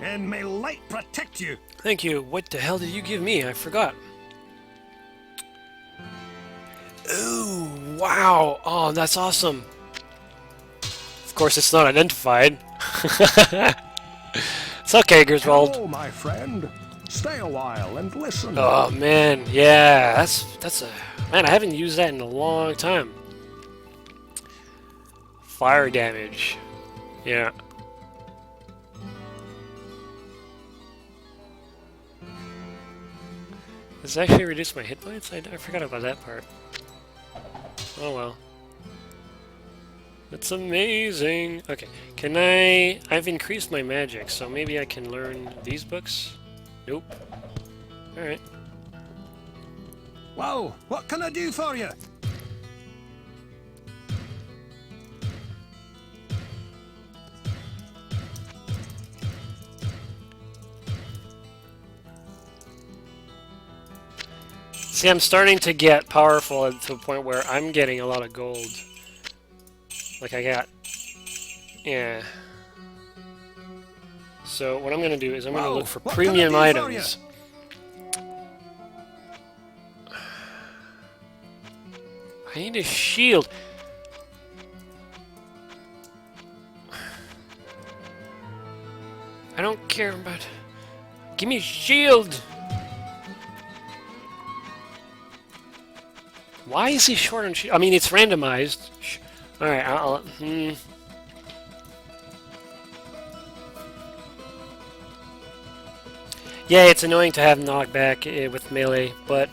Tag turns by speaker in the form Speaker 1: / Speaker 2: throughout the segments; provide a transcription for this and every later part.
Speaker 1: and may light protect you.
Speaker 2: Thank you. What the hell did you give me? I forgot. Ooh, wow. Oh, that's awesome. Of course, it's not identified. It's okay, Griswold.
Speaker 1: Hello, my friend. Stay a while and listen.
Speaker 2: Oh man, yeah, that's a man. I haven't used that in a long time. Fire damage. Yeah. Does it actually reduce my hit points? I forgot about that part. Oh well. That's amazing. Okay, can I've increased my magic, so maybe I can learn these books? Nope. Alright.
Speaker 1: Whoa, what can I do for you?
Speaker 2: See, I'm starting to get powerful to a point where I'm getting a lot of gold. Like I got... Yeah. So what I'm going to do is I'm going to look for premium items. I need a shield. I don't care about... Give me a shield! Why is he short on shield? I mean, it's randomized. Alright, Yeah, it's annoying to have knockback with melee, but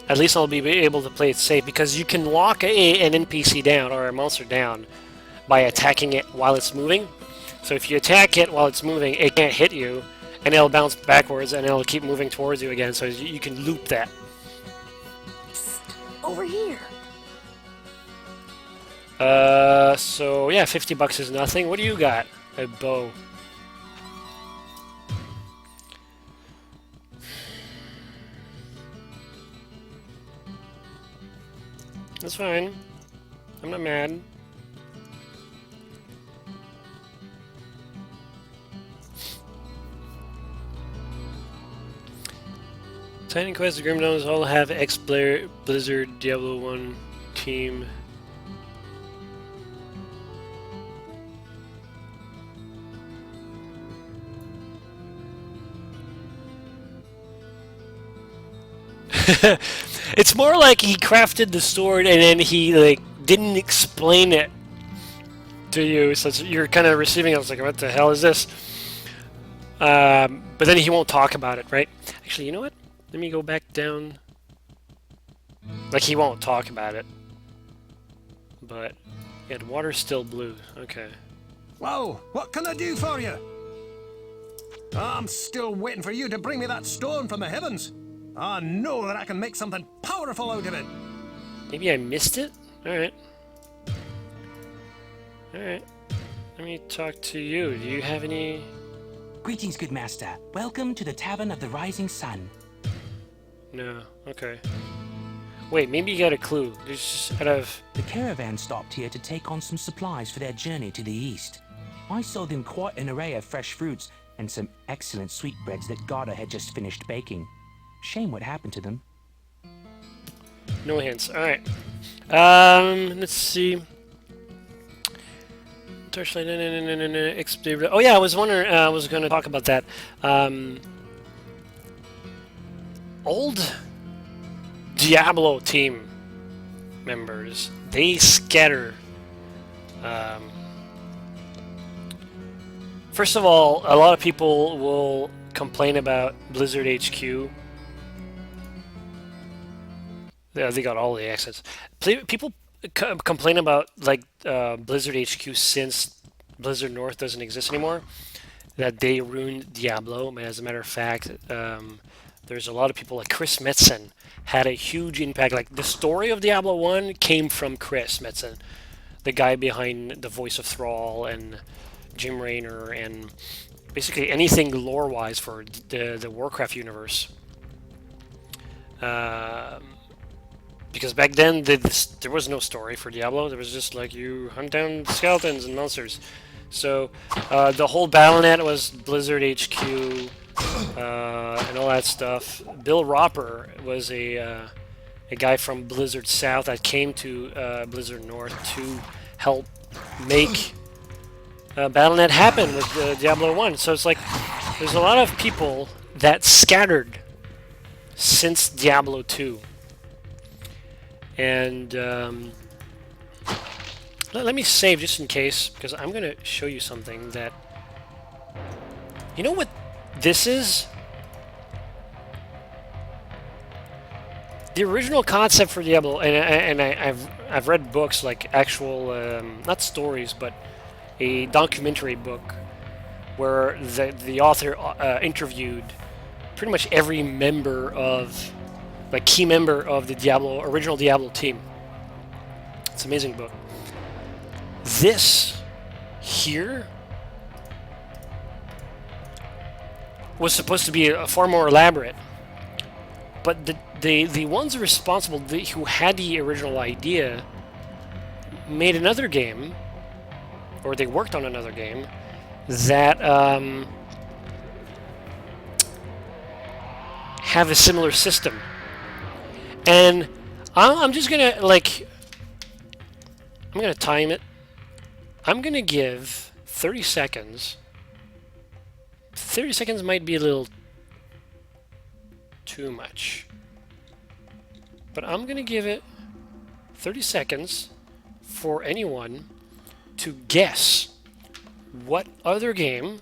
Speaker 2: at least I'll be able to play it safe, because you can lock an NPC down, or a monster down, by attacking it while it's moving. So if you attack it while it's moving, it can't hit you, and it'll bounce backwards, and it'll keep moving towards you again, so you can loop that.
Speaker 3: Over here.
Speaker 2: So yeah, 50 bucks is nothing. What do you got? A bow. That's fine. I'm not mad. Titan Quest, the Grim Gnomes all have Blizzard Diablo 1 team. It's more like he crafted the sword and then he like didn't explain it to you, so you're kind of receiving it. I was like, what the hell is this? But then he won't talk about it, right? Actually, you know what? Let me go back down. Like, he won't talk about it. But, yeah, the water's still blue. Okay.
Speaker 1: Whoa, what can I do for you? I'm still waiting for you to bring me that stone from the heavens. I know that I can make something powerful out of it.
Speaker 2: Maybe I missed it? Alright. Alright. Let me talk to you. Do you have any...
Speaker 4: Greetings, good master. Welcome to the Tavern of the Rising Sun.
Speaker 2: No. Okay. Wait, maybe you got a clue. There's just out of...
Speaker 4: The caravan stopped here to take on some supplies for their journey to the east. I sold them quite an array of fresh fruits and some excellent sweetbreads that Garda had just finished baking. Shame what happened to them.
Speaker 2: No hints. Alright. Let's see. Torchlight. Oh yeah, I was wondering. I was going to talk about that. Old Diablo team members, they scatter. First of all, a lot of people will complain about Blizzard HQ. Yeah, they got all the accents. People complain about like Blizzard HQ since Blizzard North doesn't exist anymore. That they ruined Diablo. And as a matter of fact, there's a lot of people like Chris Metzen had a huge impact. Like the story of Diablo 1 came from Chris Metzen, the guy behind the voice of Thrall and Jim Raynor and basically anything lore-wise for the Warcraft universe. Because back then there was no story for Diablo. There was just like you hunt down skeletons and monsters. So the whole BattleNet was Blizzard HQ and all that stuff. Bill Roper was a guy from Blizzard South that came to Blizzard North to help make BattleNet happen with Diablo 1. So it's like there's a lot of people that scattered since Diablo 2. And let me save just in case, because I'm going to show you something that... You know what this is? The original concept for Diablo, and I've read books, like actual, not stories, but a documentary book where the author interviewed pretty much every member of, like key member of the original Diablo team. It's an amazing book. This here was supposed to be far more elaborate, but the ones responsible, who had the original idea, made another game, or they worked on another game that have a similar system. And I'm just gonna I'm gonna time it. I'm gonna give 30 seconds. 30 seconds might be a little too much, but I'm gonna give it 30 seconds for anyone to guess what other game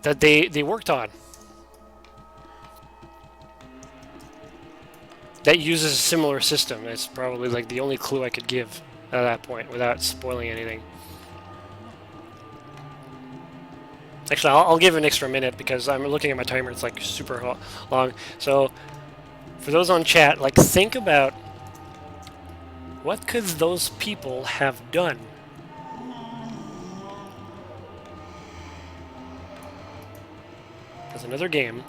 Speaker 2: that they worked on that uses a similar system. It's probably like the only clue I could give at that point without spoiling anything. Actually, I'll give an extra minute because I'm looking at my timer. It's like super long. So for those on chat, like, think about what could those people have done. There's another game.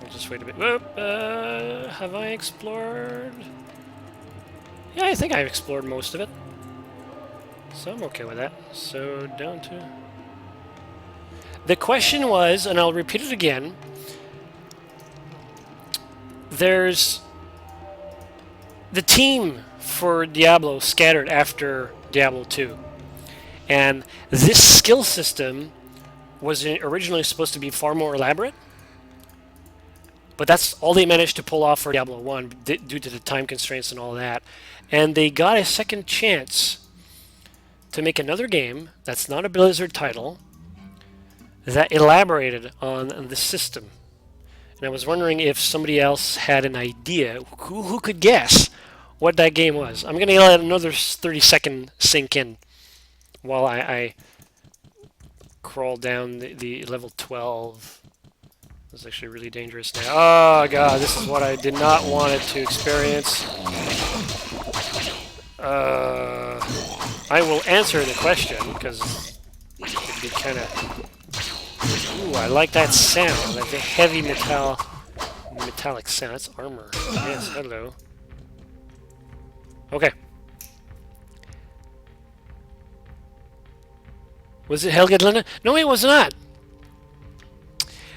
Speaker 2: I'll just wait a bit. Whoop, have I explored? Yeah, I think I've explored most of it. So I'm okay with that. So down to... The question was, and I'll repeat it again, there's the team for Diablo scattered after Diablo 2. And this skill system was originally supposed to be far more elaborate, but that's all they managed to pull off for Diablo 1 due to the time constraints and all that. And they got a second chance to make another game that's not a Blizzard title that elaborated on the system. And I was wondering if somebody else had an idea, who could guess what that game was. I'm going to let another 30-second sink in while I crawl down the level 12. This is actually really dangerous now. Oh god, this is what I did not want it to experience. I will answer the question because it'd be kind of... Ooh, I like that sound, like the heavy metallic sound. That's armor. Yes, hello. Okay. Was it Hellgate London? No, it was not.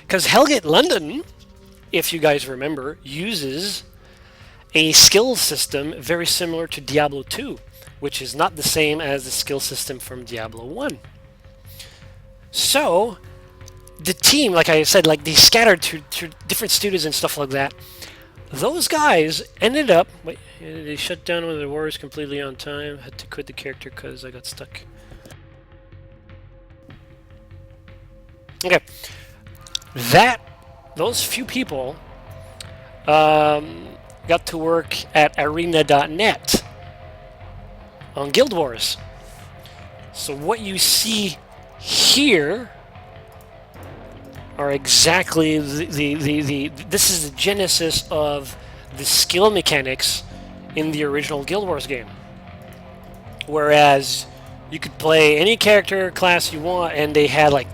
Speaker 2: Because Hellgate London, if you guys remember, uses a skill system very similar to Diablo 2, which is not the same as the skill system from Diablo 1. So, the team, like I said, like they scattered to different studios and stuff like that. Those guys ended up... Wait, they shut down one of the warriors completely on time. Had to quit the character because I got stuck. Okay. Those few people got to work at arena.net on Guild Wars. So what you see here are exactly this is the genesis of the skill mechanics in the original Guild Wars game. Whereas you could play any character class you want, and they had like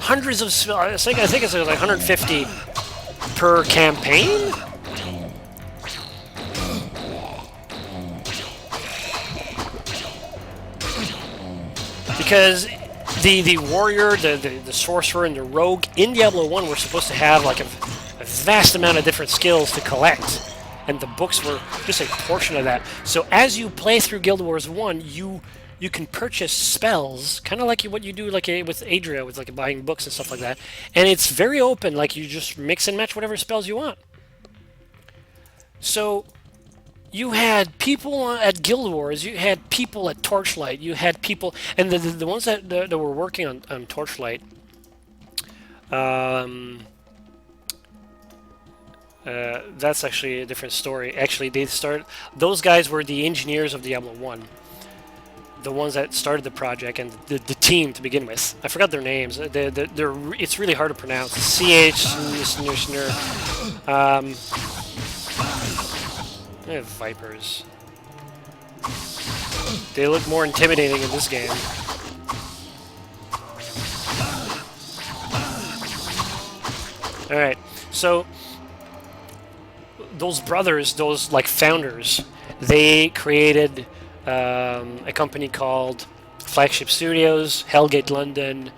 Speaker 2: hundreds of spells. I think it's like 150 per campaign. Because the warrior, the sorcerer, and the rogue in Diablo 1 were supposed to have like a vast amount of different skills to collect, and the books were just a portion of that. So as you play through Guild Wars 1, you can purchase spells, kind of like what you do like with Adria, with like buying books and stuff like that. And it's very open, like you just mix and match whatever spells you want. So you had people at Guild Wars, you had people at Torchlight, you had people, and the ones that were working on Torchlight, that's actually a different story. Actually, those guys were the engineers of Diablo 1. The ones that started the project and the team to begin with. I forgot their names. It's really hard to pronounce. They have vipers. They look more intimidating in this game. Alright, so those brothers, those like founders, they created a company called Flagship Studios, Hellgate London,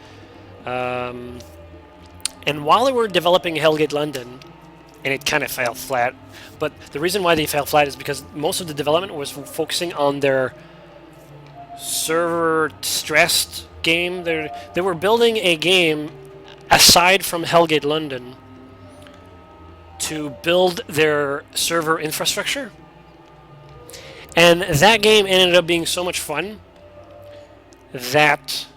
Speaker 2: and while they were developing Hellgate London, and it kind of fell flat, but the reason why they fell flat is because most of the development was focusing on their server-stressed game. They were building a game aside from Hellgate London to build their server infrastructure. And that game ended up being so much fun that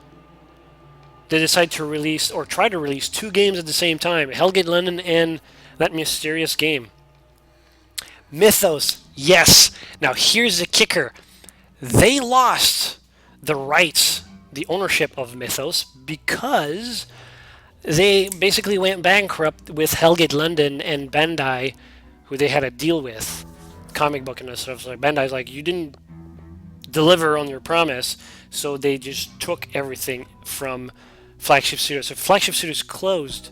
Speaker 2: they decided to release, or try to release, 2 games at the same time, Hellgate London and that mysterious game. Mythos, yes. Now here's the kicker. They lost the rights, the ownership of Mythos, because they basically went bankrupt with Hellgate London and Bandai, who they had a deal with, comic book and stuff. So Bandai's like, you didn't deliver on your promise, so they just took everything from Flagship Studios. So Flagship Studios closed.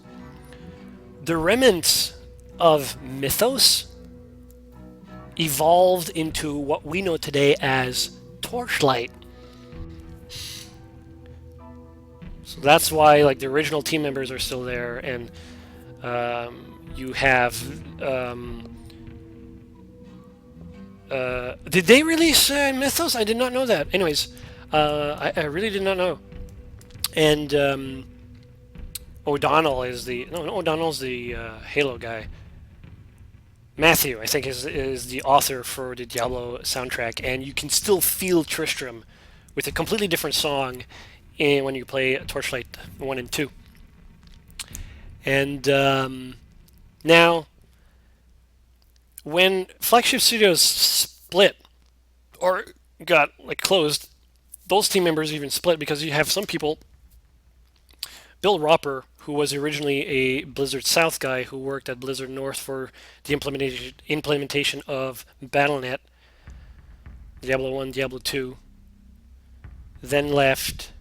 Speaker 2: The remnants of Mythos evolved into what we know today as Torchlight. So that's why like the original team members are still there, and you have did they release Mythos? I did not know that. Anyways, I really did not know. And O'Donnell is O'Donnell's the Halo guy. Matthew, I think, is the author for the Diablo soundtrack, and you can still feel Tristram with a completely different song when you play Torchlight 1 and 2. And now, when Flagship Studios split, or got like closed, those team members even split because you have some people. Bill Roper, who was originally a Blizzard South guy who worked at Blizzard North for the implementation of Battle.net, Diablo 1, Diablo 2, then left,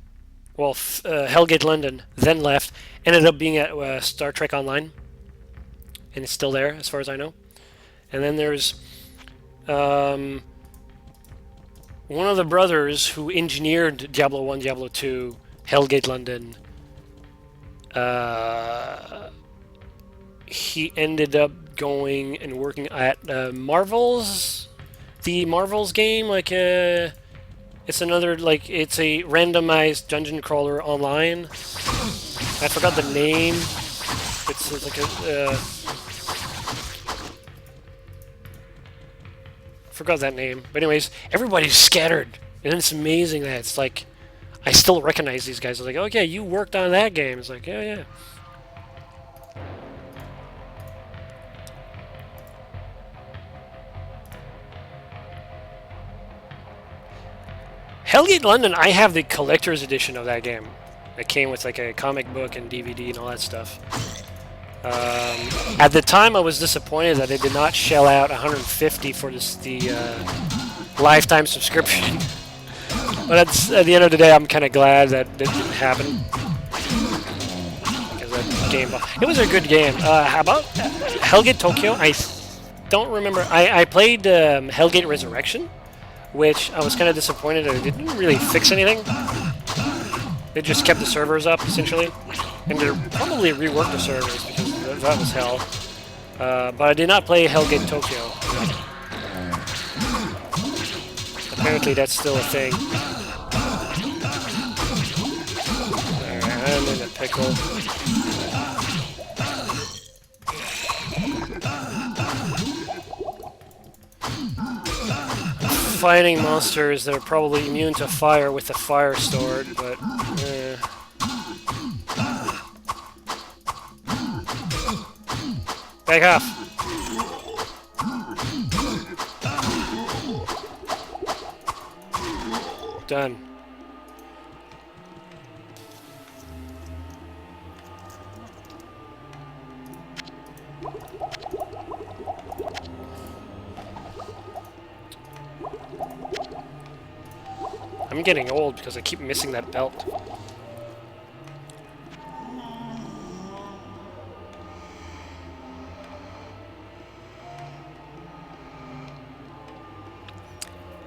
Speaker 2: well, Hellgate London, then left, ended up being at Star Trek Online, and it's still there as far as I know. And then there's one of the brothers who engineered Diablo 1, Diablo 2, Hellgate London. He ended up going and working at Marvel's, the Marvel's game, like it's another, like, it's a randomized dungeon crawler online. I forgot the name. It's like a forgot that name. But anyways, everybody's scattered, and it's amazing that it's like I still recognize these guys. I was like, okay, you worked on that game. It's like, yeah, yeah. Hellgate London, I have the collector's edition of that game. It came with like a comic book and DVD and all that stuff. At the time, I was disappointed that they did not shell out $150 for the lifetime subscription. But at the end of the day, I'm kind of glad that it didn't happen. game. It was a good game. How about Hellgate Tokyo? I don't remember. I played Hellgate Resurrection, which I was kind of disappointed that it didn't really fix anything. They just kept the servers up, essentially. And they probably reworked the servers, because that was hell. But I did not play Hellgate Tokyo. Apparently that's still a thing. Alright, I'm in a pickle. Fighting monsters that are probably immune to fire with the fire sword, but back off. Done. I'm getting old because I keep missing that belt.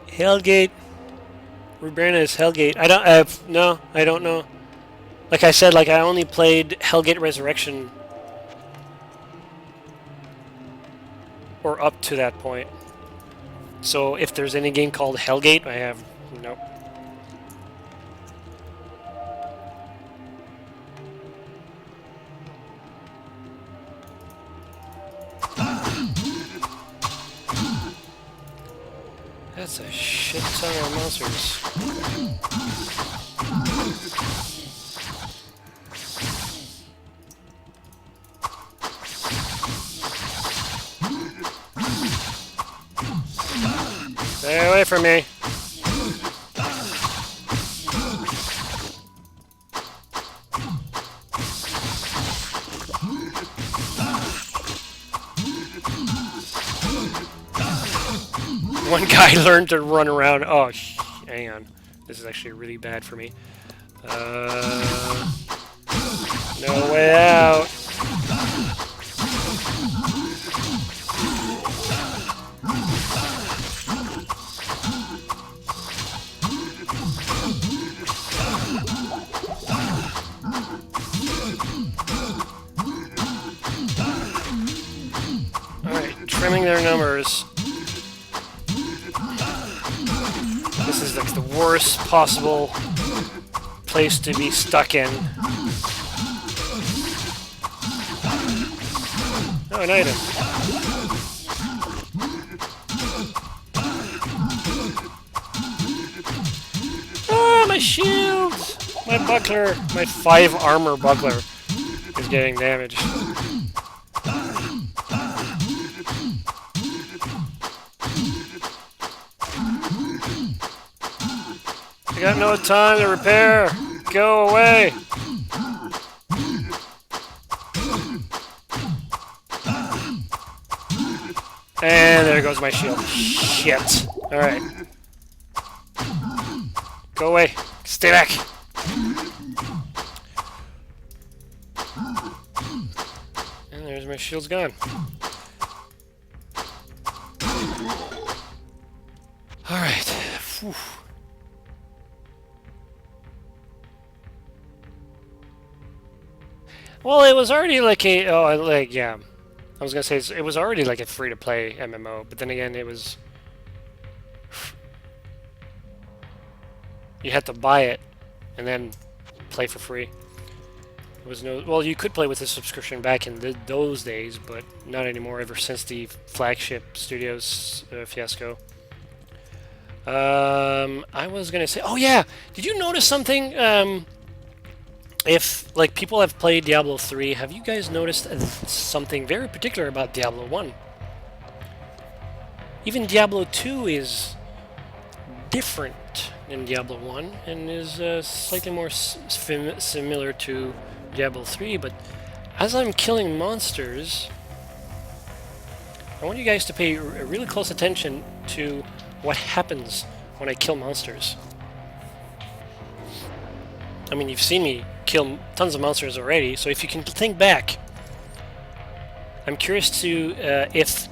Speaker 2: Hellgate. Ruberna is Hellgate. I don't know. Like I said, like I only played Hellgate Resurrection. Or up to that point. So if there's any game called Hellgate, I have nope. That's a shit ton of monsters. Stay away from me. One guy learned to run around. Oh, hang on. This is actually really bad for me. No way out. Alright, trimming their numbers. This is like the worst possible place to be stuck in. Oh, an item. Ah, my shield! My buckler, my 5 armor buckler is getting damaged. I got no time to repair. Go away. And there goes my shield. Shit. Alright. Go away. Stay back. And there's my shield's gone. Alright. Whew. Well, it was already like a... Oh, like, yeah. I was gonna say, it was already like a free-to-play MMO, but then again, it was... You had to buy it, and then play for free. There was no... Well, you could play with a subscription back in those days, but not anymore, ever since the Flagship Studios fiasco. I was gonna say... Oh, yeah! Did you notice something? If, like, people have played Diablo 3, have you guys noticed something very particular about Diablo 1? Even Diablo 2 is different than Diablo 1, and is slightly more similar to Diablo 3, but as I'm killing monsters, I want you guys to pay really close attention to what happens when I kill monsters. I mean, you've seen me kill tons of monsters already. So if you can think back, I'm curious to if